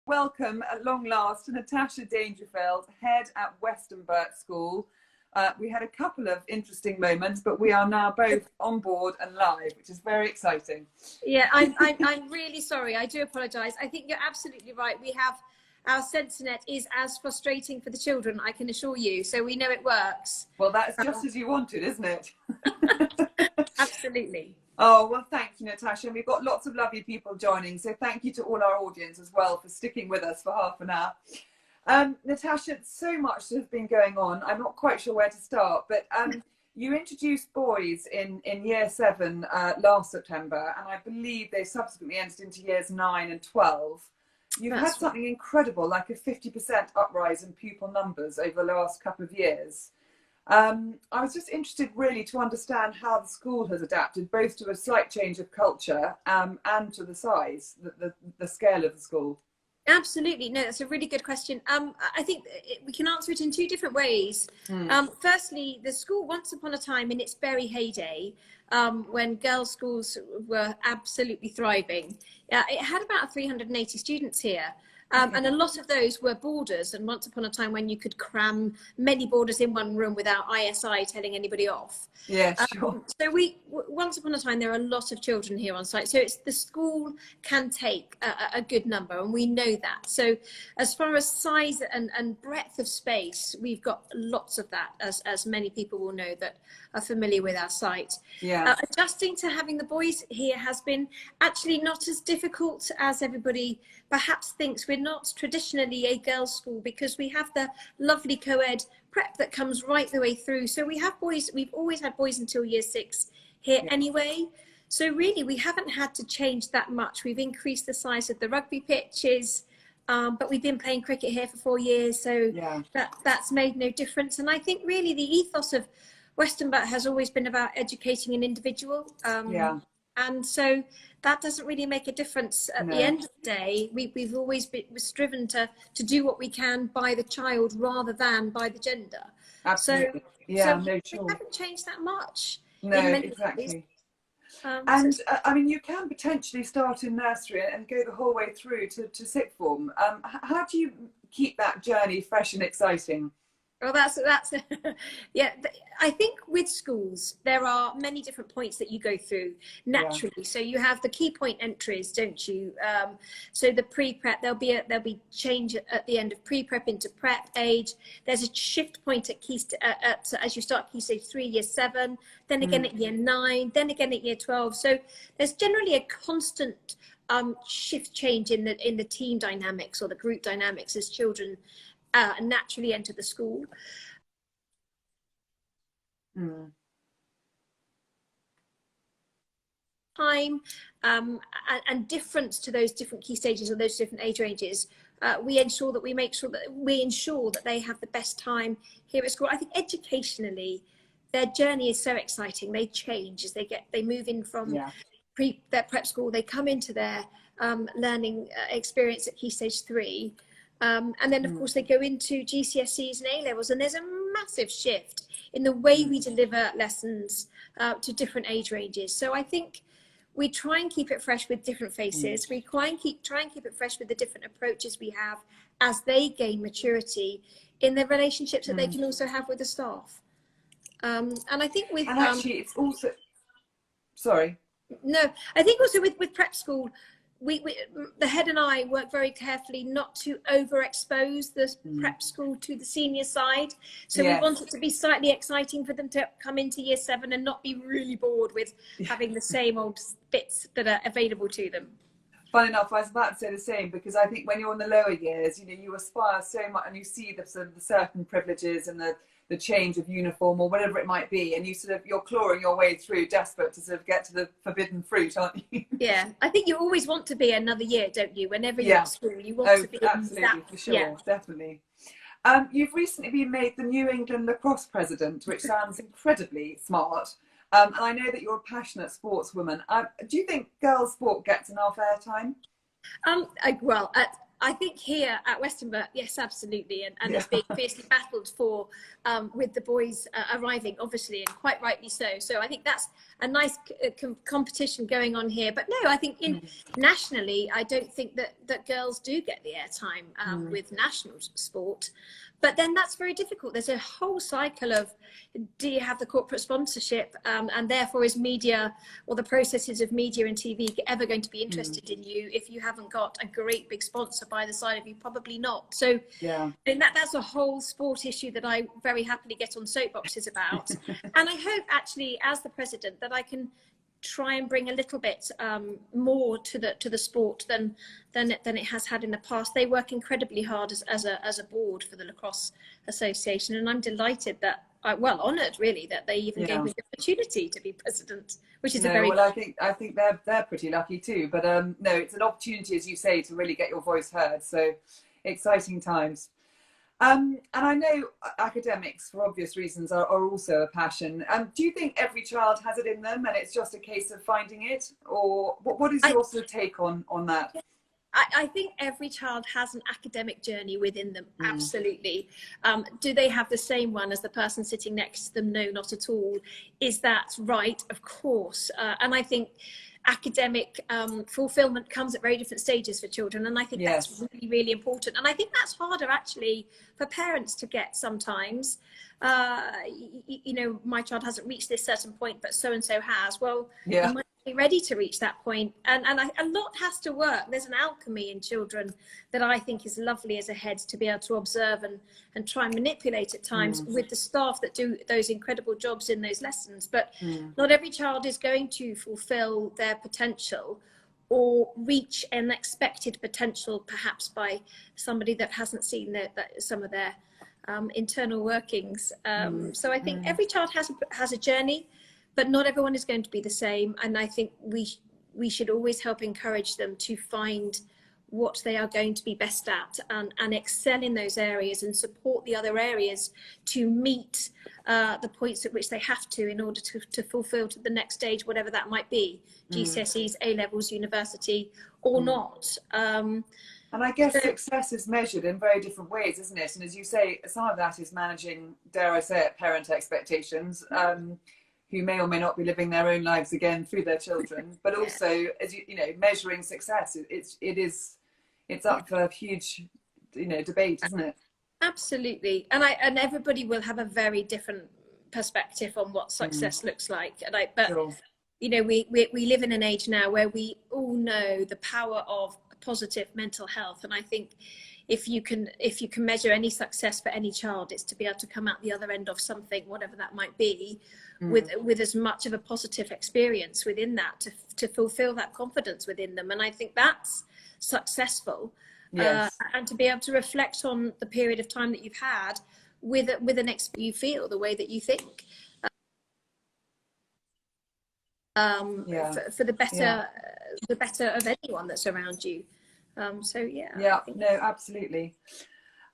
Welcome at long last to Natasha Dangerfield, head at Westonbirt School. We had a couple of interesting moments, but we are now both on board and live, which is very exciting. Yeah, I'm really sorry. I do apologise. I think you're absolutely right. We have our SensorNet is as frustrating for the children, I can assure you. So we know it works. Well, that's just as you wanted, isn't it? Absolutely. Oh, well, thank you, Natasha. And we've got lots of lovely people joining. So thank you to all our audience as well for sticking with us for half an hour. Natasha, so much has been going on. I'm not quite sure where to start, but you introduced boys in year 7 last September, and I believe they subsequently entered into years 9 and 12. You've had something incredible, like a 50% uprise in pupil numbers over the last couple of years. I was just interested really to understand how the school has adapted both to a slight change of culture and to the size, the scale of the school. Absolutely. No, that's a really good question. I think we can answer it in 2 different ways. Firstly, the school once upon a time in its very heyday, when girls' schools were absolutely thriving, it had about 380 students here. And a lot of those were boarders, and once upon a time when you could cram many boarders in one room without ISI telling anybody off. Yeah, sure. So once upon a time, there are a lot of children here on site. So the school can take a good number, and we know that. So as far as size and breadth of space, we've got lots of that, as many people will know that are familiar with our site. Yeah. Adjusting to having the boys here has been actually not as difficult as everybody perhaps thinks. We're not traditionally a girls' school because we have the lovely co-ed prep that comes right the way through. So we have boys, we've always had boys until year 6 here anyway. So really we haven't had to change that much. We've increased the size of the rugby pitches, but we've been playing cricket here for 4 years. So that's made no difference. And I think really the ethos of Westonbirt has always been about educating an individual. And so that doesn't really make a difference at the end of the day. We've always been striven to do what we can by the child rather than by the gender. Absolutely. So, we haven't changed that much. No, exactly. And I mean, you can potentially start in nursery and go the whole way through to sixth form. How do you keep that journey fresh and exciting? Well, that's yeah. I think with schools there are many different points that you go through naturally. So you have the key point entries, don't you? So the pre-prep, there'll be change at the end of pre-prep into prep age. There's a shift point at as you start key stage 3, year 7, then again at year 9, then again at year 12. So there's generally a constant shift change in the team dynamics or the group dynamics as children naturally enter the school. Time and difference to those different key stages or those different age ranges, we ensure that they have the best time here at school. I think educationally their journey is so exciting. They change as they move in from their prep school, they come into their learning experience at key stage 3. And then, of course, they go into GCSEs and A-levels, and there's a massive shift in the way we deliver lessons to different age ranges. So I think we try and keep it fresh with different faces. We try and keep it fresh with the different approaches we have as they gain maturity in the relationships that they can also have with the staff. And I think with... And actually, it's also... Sorry. No, I think also with prep school, the head and I work very carefully not to overexpose the prep school to the senior side. So we want it to be slightly exciting for them to come into year 7 and not be really bored with having the same old bits that are available to them. Fun enough, I was about to say the same, because I think when you're in the lower years, you aspire so much and you see the sort of the certain privileges and the change of uniform or whatever it might be, and you're clawing your way through, desperate to sort of get to the forbidden fruit, aren't you? Yeah, I think you always want to be another year, don't you? Whenever you're at school, you want to be absolutely, for sure, definitely. You've recently been made the New England lacrosse president, which sounds incredibly smart. And I know that you're a passionate sportswoman. Do you think girls' sport gets enough airtime? I think here at Westonbirt, yes, absolutely, and Yeah. it's being fiercely battled for with the boys arriving, obviously, and quite rightly so. So I think that's a nice competition going on here. But no, I think nationally, I don't think that girls do get the airtime with national sport. But then that's very difficult. There's a whole cycle of, do you have the corporate sponsorship, and therefore is media or the processes of media and TV ever going to be interested in you if you haven't got a great big sponsor by the side of you? Probably not. So Yeah, and that's a whole sport issue that I very happily get on soapboxes about. And I hope actually, as the president, that I can try and bring a little bit more to the sport than it has had in the past. They work incredibly hard as a board for the Lacrosse Association, and I'm delighted that honoured really that they even gave me the opportunity to be president, which is a very well, I think they're pretty lucky too. But no, it's an opportunity, as you say, to really get your voice heard. So exciting times. And I know academics, for obvious reasons, are also a passion. Do you think every child has it in them and it's just a case of finding it? Or what is your sort of take on that? I think every child has an academic journey within them, absolutely. Do they have the same one as the person sitting next to them? No, not at all. Is that right? Of course. And I think academic fulfillment comes at very different stages for children, and I think that's really, really important. And I think that's harder actually for parents to get sometimes. You know, my child hasn't reached this certain point, but so and so has. Well, you might be ready to reach that point, and a lot has to work. There's an alchemy in children that I think is lovely as a head to be able to observe and try and manipulate at times with the staff that do those incredible jobs in those lessons. But not every child is going to fulfill their potential or reach an expected potential, perhaps by somebody that hasn't seen some of their internal workings. So I think every child has a journey, but not everyone is going to be the same. And I think we should always help encourage them to find what they are going to be best at and excel in those areas and support the other areas to meet the points at which they have to in order to fulfill to the next stage, whatever that might be, GCSEs, A-levels, university or not. And I guess success is measured in very different ways, isn't it? And as you say, some of that is managing, dare I say it, parent expectations, who may or may not be living their own lives again through their children, but also, as you know, measuring success. It's up for a huge, debate, isn't it? Absolutely, and everybody will have a very different perspective on what success looks like. You know, we live in an age now where we all know the power of positive mental health, and I think if you can measure any success for any child, it's to be able to come out the other end of something, whatever that might be, with as much of a positive experience within that to fulfill that confidence within them. And I think that's successful. And to be able to reflect on the period of time that you've had with an you feel the way that you think, for the better of anyone that's around you. No, absolutely.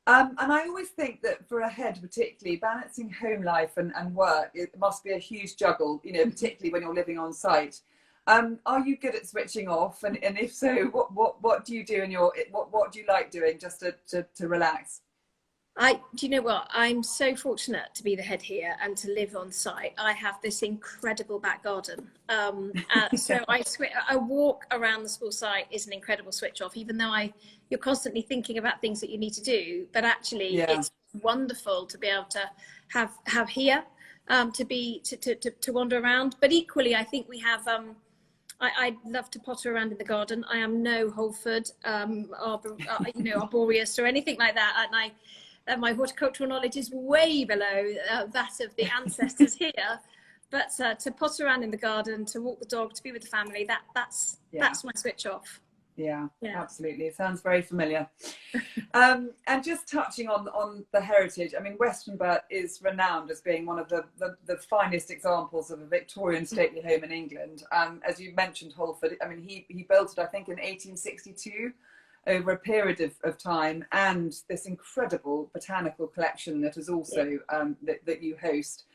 And I always think that for a head, particularly balancing home life and work, it must be a huge juggle, particularly when you're living on site. Are you good at switching off? And if so, what do you do what do you like doing just to relax? Do you know what? I'm so fortunate to be the head here and to live on site. I have this incredible back garden. So I walk around the school site is an incredible switch off, even though you're constantly thinking about things that you need to do. But actually, it's wonderful to be able to have here, to wander around. But equally, I think we have. I love to potter around in the garden. I am no Holford, arboreist or anything like that, and my horticultural knowledge is way below that of the ancestors here. But to potter around in the garden, to walk the dog, to be with the family, that's my switch off. Yeah, absolutely. It sounds very familiar. And just touching on the heritage, I mean, Westonbirt is renowned as being one of the finest examples of a Victorian stately home in England. As you mentioned, Holford, I mean, he built it, I think, in 1862 over a period of time, and this incredible botanical collection that is also that you host.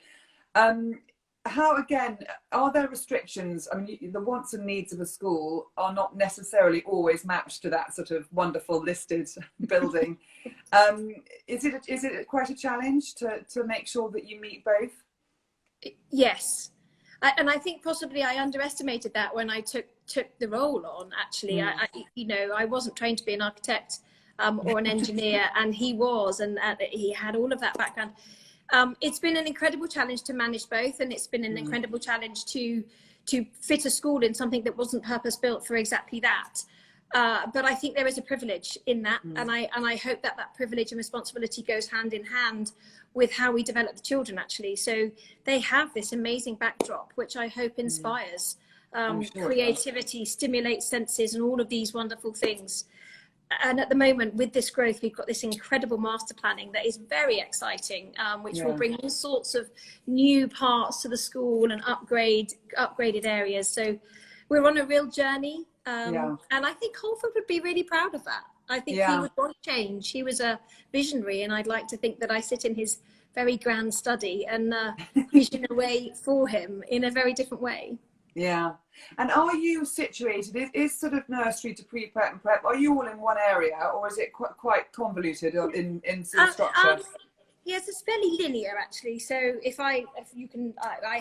how, again, are there restrictions? I mean, the wants and needs of a school are not necessarily always matched to that sort of wonderful listed building. Is it quite a challenge to make sure that you meet both? Yes. And I think possibly I underestimated that when I took the role on, actually. I wasn't trained to be an architect or an engineer, and he was, and he had all of that background. It's been an incredible challenge to manage both, and it's been an incredible challenge to fit a school in something that wasn't purpose built for exactly that. But I think there is a privilege in that, and I hope that privilege and responsibility goes hand in hand with how we develop the children, actually. So they have this amazing backdrop, which I hope inspires creativity, stimulates senses, and all of these wonderful things. And at the moment, with this growth, we've got this incredible master planning that is very exciting, which will bring all sorts of new parts to the school and upgraded areas. So we're on a real journey, and I think Holford would be really proud of that. I think he would want change. He was a visionary, and I'd like to think that I sit in his very grand study and vision a way for him in a very different way. Yeah. And are you situated, is sort of nursery to pre-prep and prep, are you all in one area, or is it quite convoluted in sort of structure? Yes, it's fairly linear, actually. So I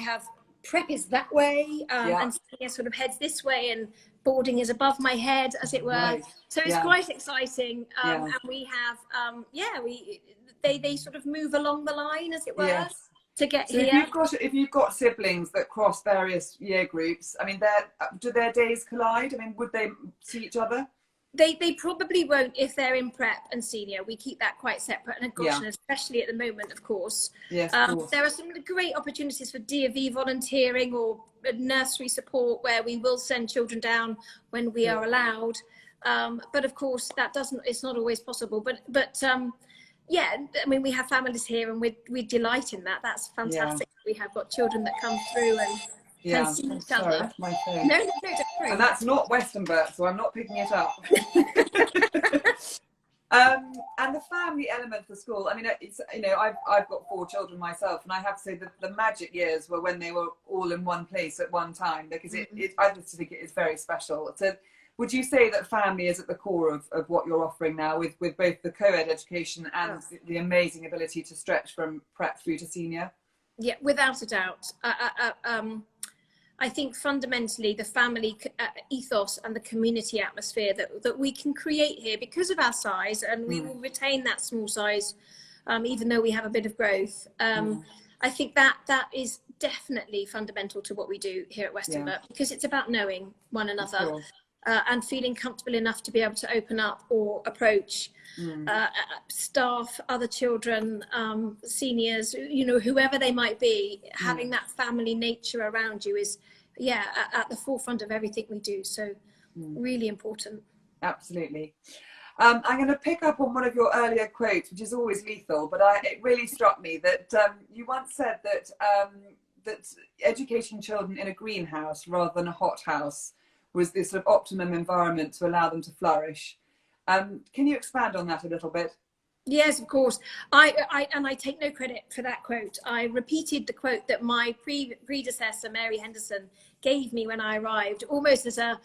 have prep is that way, and senior sort of heads this way, and boarding is above my head, as it were. Right. So it's quite exciting. And we have, they sort of move along the line, as it were. Yes. To get so here. If you've got siblings that cross various year groups, I mean, do their days collide? I mean, would they see each other? They probably won't if they're in prep and senior. We keep that quite separate, and gosh, and especially at the moment, of course. Yes, of course. There are some great opportunities for DOV volunteering or nursery support where we will send children down when we are allowed. But of course, it's not always possible. But yeah, I mean, we have families here, and we delight in that. That's fantastic. We have got children that come through and can see each other. That's my phone. No, don't worry. And that's not Westonbirt, so I'm not picking it up. And the family element for school. I mean, it's, I've got 4 children myself, and I have to say that the magic years were when they were all in one place at one time, because I just think it is very special. So, would you say that family is at the core of what you're offering now, with both the co-ed education and the amazing ability to stretch from prep through to senior? Yeah, without a doubt. I think fundamentally the family ethos and the community atmosphere that we can create here because of our size, and we will retain that small size even though we have a bit of growth. I think that is definitely fundamental to what we do here at Westonbirt, because it's about knowing one another. And feeling comfortable enough to be able to open up or approach staff, other children, seniors, whoever they might be. Having that family nature around you is, at the forefront of everything we do. So really important. Absolutely. I'm going to pick up on one of your earlier quotes, which is always lethal, but it really struck me that you once said that educating children in a greenhouse rather than a hothouse was this sort of optimum environment to allow them to flourish. Can you expand on that a little bit? Yes, of course. I take no credit for that quote. I repeated the quote that my predecessor, Mary Henderson, gave me when I arrived, almost as a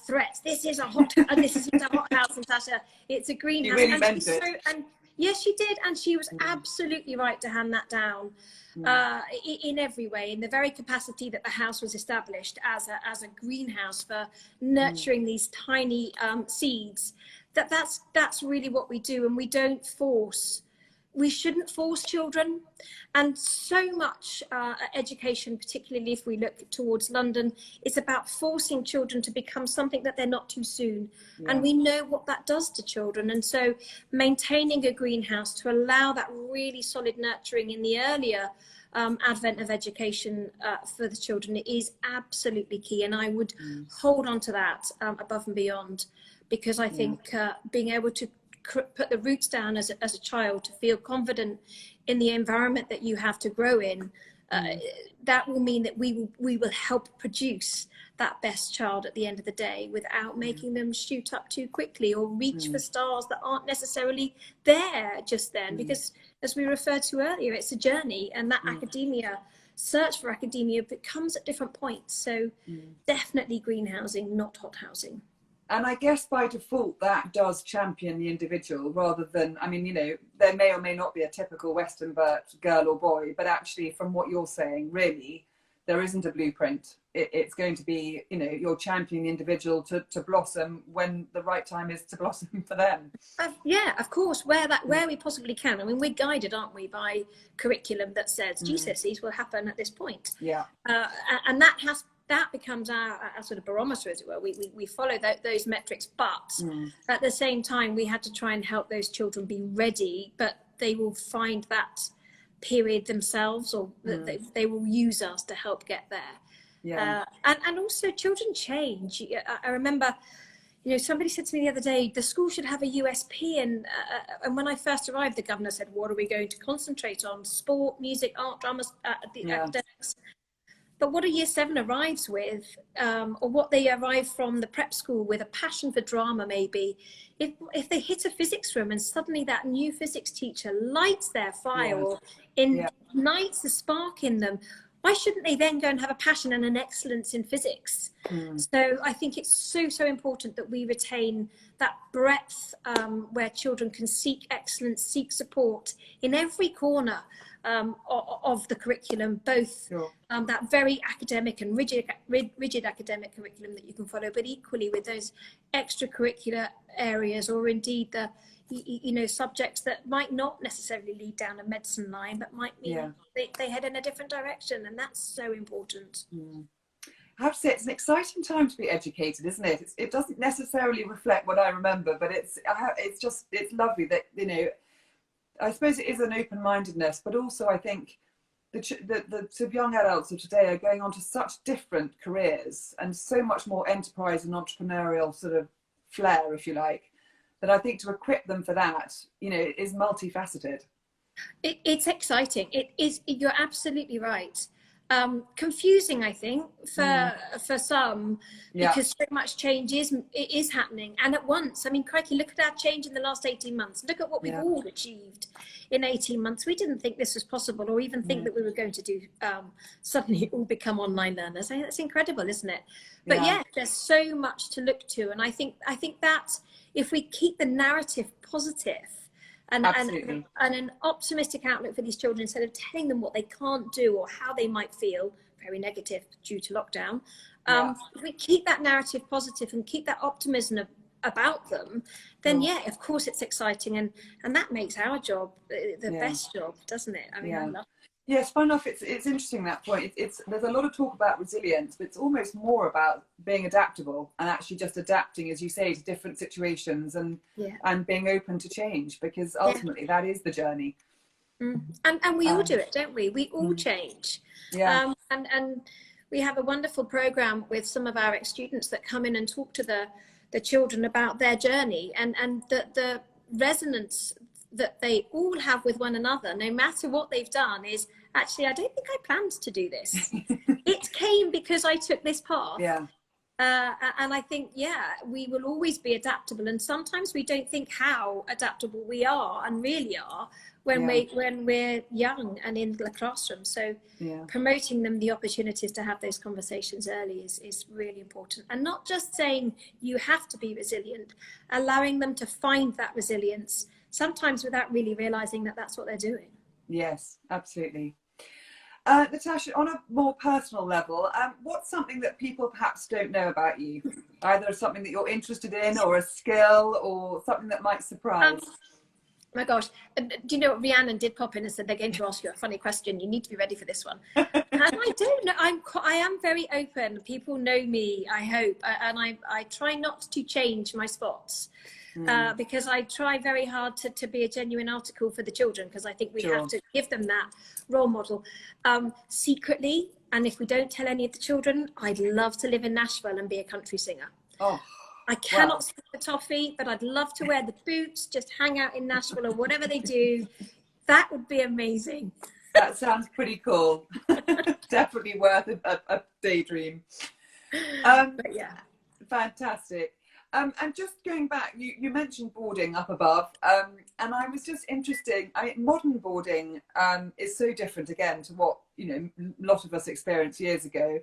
threat. This is a this isn't a hothouse, Natasha. It's a greenhouse. You really meant it. Yes, she did, and she was absolutely right to hand that down. In every way, in the very capacity that the house was established as a greenhouse for nurturing these tiny seeds. That's really what we do, and we shouldn't force children. And so much education, particularly if we look towards London, it's about forcing children to become something that they're not too soon. And we know what that does to children. And so maintaining a greenhouse to allow that really solid nurturing in the earlier advent of education for the children is absolutely key. And I would hold on to that above and beyond, because I think being able to put the roots down as a child, to feel confident in the environment that you have to grow in, that will mean that we will help produce that best child at the end of the day, without making them shoot up too quickly or reach for stars that aren't necessarily there just then. Because as we referred to earlier, it's a journey, and that academia search for academia, but comes at different points. So definitely greenhousing, not hothousing. And I guess by default, that does champion the individual rather than, I mean, you know, there may or may not be a typical Westonbirt girl or boy, but actually from what you're saying, really, there isn't a blueprint. It's going to be, you know, you're championing the individual to blossom when the right time is to blossom for them. Yeah, of course, where we possibly can. I mean, we're guided, aren't we, by curriculum that says GCSEs will happen at this point. Yeah. And that becomes our sort of barometer, as it were. We follow those metrics, but at the same time, we had to try and help those children be ready, but they will find that period themselves, or they will use us to help get there. Yeah. And also children change. I remember, you know, somebody said to me the other day, the school should have a USP. And when I first arrived, the governor said, what are we going to concentrate on? Sport, music, art, drama, the academics. But what a year 7 arrives with, or what they arrive from the prep school with, a passion for drama maybe, if they hit a physics room and suddenly that new physics teacher lights their fire or ignites the spark in them, why shouldn't they then go and have a passion and an excellence in physics? So I think it's so important that we retain that breadth where children can seek excellence, seek support in every corner of the curriculum, both that very academic and rigid academic curriculum that you can follow, but equally with those extracurricular areas, or indeed the subjects that might not necessarily lead down a medicine line, but might mean they head in a different direction, and that's so important. I have to say, it's an exciting time to be educated, isn't it? It doesn't necessarily reflect what I remember, but it's lovely that, you know, I suppose it is an open-mindedness, but also I think the sort of young adults of today are going on to such different careers and so much more enterprise and entrepreneurial sort of flair, if you like, that I think to equip them for that, you know, is multifaceted. It's exciting. It is. You're absolutely right. Confusing, I think, for some, because so much change is happening, and at once. I mean, crikey, look at our change in the last 18 months. Look at what we've all achieved in 18 months. We didn't think this was possible, or even think that we were going to do suddenly all become online learners. I mean, that's incredible, isn't it? But yeah, there's so much to look to, and I think that if we keep the narrative positive and an optimistic outlook for these children, instead of telling them what they can't do or how they might feel very negative due to lockdown, if we keep that narrative positive and keep that optimism about them, then of course it's exciting, and that makes our job the best job, doesn't it? I mean, I love it. Yes, fun enough. It's interesting, that point. There's a lot of talk about resilience, but it's almost more about being adaptable and actually just adapting, as you say, to different situations and being open to change, because ultimately that is the journey. And we all do it, don't we? We all change. And we have a wonderful program with some of our ex-students that come in and talk to the children about their journey and the resonance that they all have with one another, no matter what they've done, is actually, I don't think I planned to do this. It came because I took this path. And I think, we will always be adaptable, and sometimes we don't think how adaptable we are and really are when we're young and in the classroom. So promoting them the opportunities to have those conversations early is really important, and not just saying you have to be resilient, allowing them to find that resilience, sometimes without really realizing that that's what they're doing. Yes, absolutely. Natasha, on a more personal level, what's something that people perhaps don't know about you? Either something that you're interested in, or a skill, or something that might surprise? My gosh, do you know what? Rhiannon did pop in and said they're going to ask you a funny question. You need to be ready for this one. And I don't know. I am very open. People know me, I hope, and I try not to change my spots. Because I try very hard to be a genuine article for the children, because I think we have to give them that role model. Secretly, and if we don't tell any of the children, I'd love to live in Nashville and be a country singer. I cannot sing the toffee, but I'd love to wear the boots, just hang out in Nashville or whatever they do. That would be amazing. That sounds pretty cool. Definitely worth a daydream. Fantastic. And just going back, you mentioned boarding up above, and I was just interested. Modern boarding is so different again to what a lot of us experienced years ago.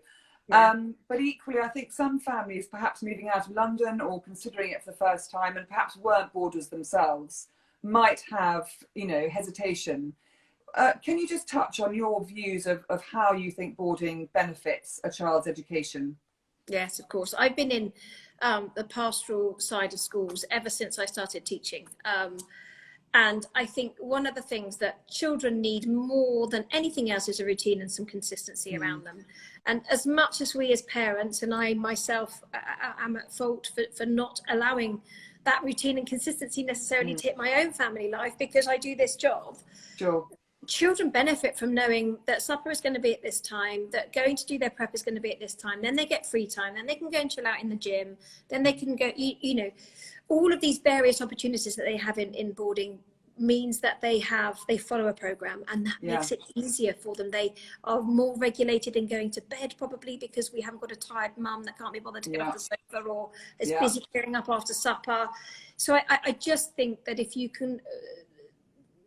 Yeah. But equally, I think some families, perhaps moving out of London or considering it for the first time, and perhaps weren't boarders themselves, might have hesitation. Can you just touch on your views of how you think boarding benefits a child's education? Yes, of course. I've been in the pastoral side of schools ever since I started teaching. And I think one of the things that children need more than anything else is a routine and some consistency around them. And as much as we as parents, and I myself am at fault for not allowing that routine and consistency necessarily to hit my own family life because I do this job. Sure. Children benefit from knowing that supper is going to be at this time, that going to do their prep is going to be at this time, then they get free time, then they can go and chill out in the gym, then they can go, all of these various opportunities that they have in boarding means that they follow a program, and that makes it easier for them. They are more regulated in going to bed, probably because we haven't got a tired mum that can't be bothered to get off the sofa or is busy clearing up after supper. So I just think that if you can...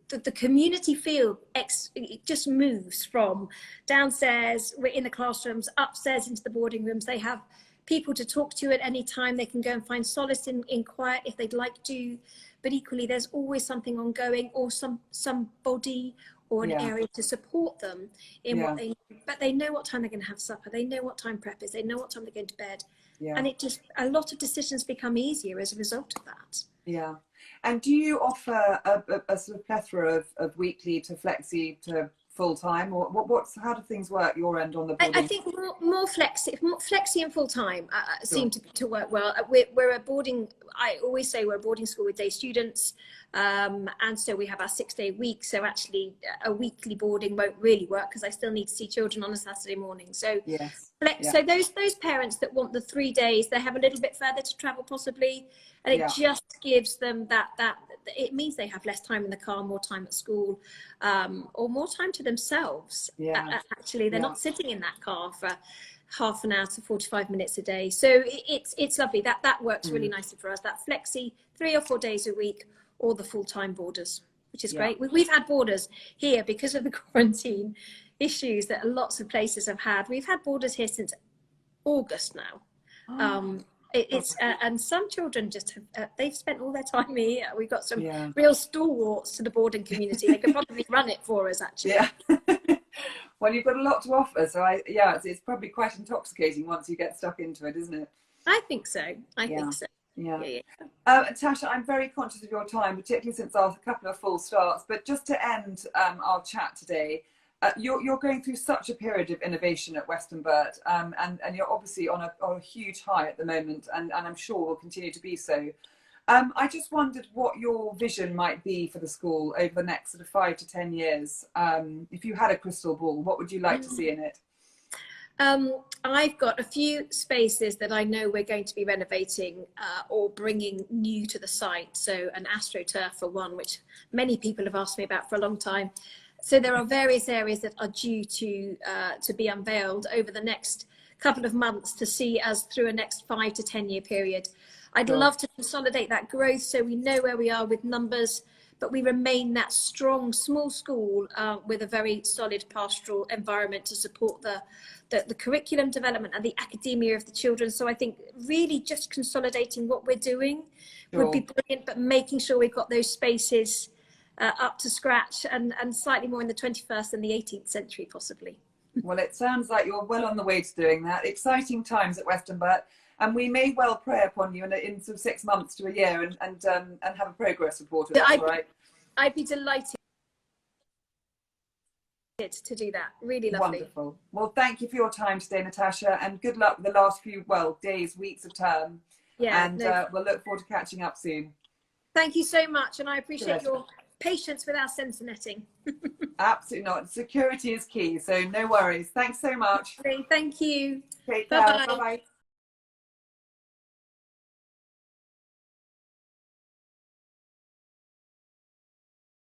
the community feel it just moves from downstairs, we're in the classrooms, upstairs into the boarding rooms. They have people to talk to at any time. They can go and find solace in quiet if they'd like to, but equally there's always something ongoing, or somebody or an area to support them in what they need. But they know what time they're going to have supper, they know what time prep is, they know what time they're going to bed, and it just, a lot of decisions become easier as a result of that. Yeah. And do you offer a sort of plethora of weekly to flexi to full time, or how do things work your end on the boarding? I think more flexi and full time seem to work well. We're a boarding. I always say we're a boarding school with day students, and so we have our 6-day week. So actually, a weekly boarding won't really work because I still need to see children on a Saturday morning. So so those parents that want the 3 days, they have a little bit further to travel possibly, and it just gives them that it means they have less time in the car, more time at school, or more time to themselves. Actually, they're not sitting in that car for half an hour to 45 minutes a day. So it's lovely. That works really nicely for us. That flexi 3 or 4 days a week, or the full-time boarders, which is great. We've had boarders here because of the quarantine issues that lots of places have had. We've had boarders here since August now. And some children just have, they've spent all their time here. We've got some real stalwarts to the boarding community. They could probably run it for us, actually. Well, you've got a lot to offer, so it's probably quite intoxicating once you get stuck into it, isn't it? I think so. I think so. Natasha, I'm very conscious of your time, particularly since after a couple of full starts. But just to end our chat today, you're going through such a period of innovation at Westonbirt, and you're obviously on a huge high at the moment, and I'm sure will continue to be so. I just wondered what your vision might be for the school over the next sort of 5 to 10 years. If you had a crystal ball, what would you like to see in it? I've got a few spaces that I know we're going to be renovating or bringing new to the site. So an AstroTurf for one, which many people have asked me about for a long time. So there are various areas that are due to be unveiled over the next couple of months to see us through a next 5 to 10 year period. I'd love to consolidate that growth so we know where we are with numbers, but we remain that strong, small school with a very solid pastoral environment to support the curriculum development and the academia of the children. So I think really just consolidating what we're doing would be brilliant, but making sure we've got those spaces up to scratch and slightly more in the 21st and the 18th century, possibly. Well, it sounds like you're well on the way to doing that. Exciting times at Westonbirt. And we may well pray upon you in sort of 6 months to a year and have a progress report. Right? I'd be delighted to do that. Really lovely. Wonderful. Well, thank you for your time today, Natasha, and good luck with the last few days, weeks of term. We'll look forward to catching up soon. Thank you so much, and I appreciate your patience with our sensor netting. Absolutely not. Security is key, so no worries. Thanks so much. Thank you. Take care. Bye-bye.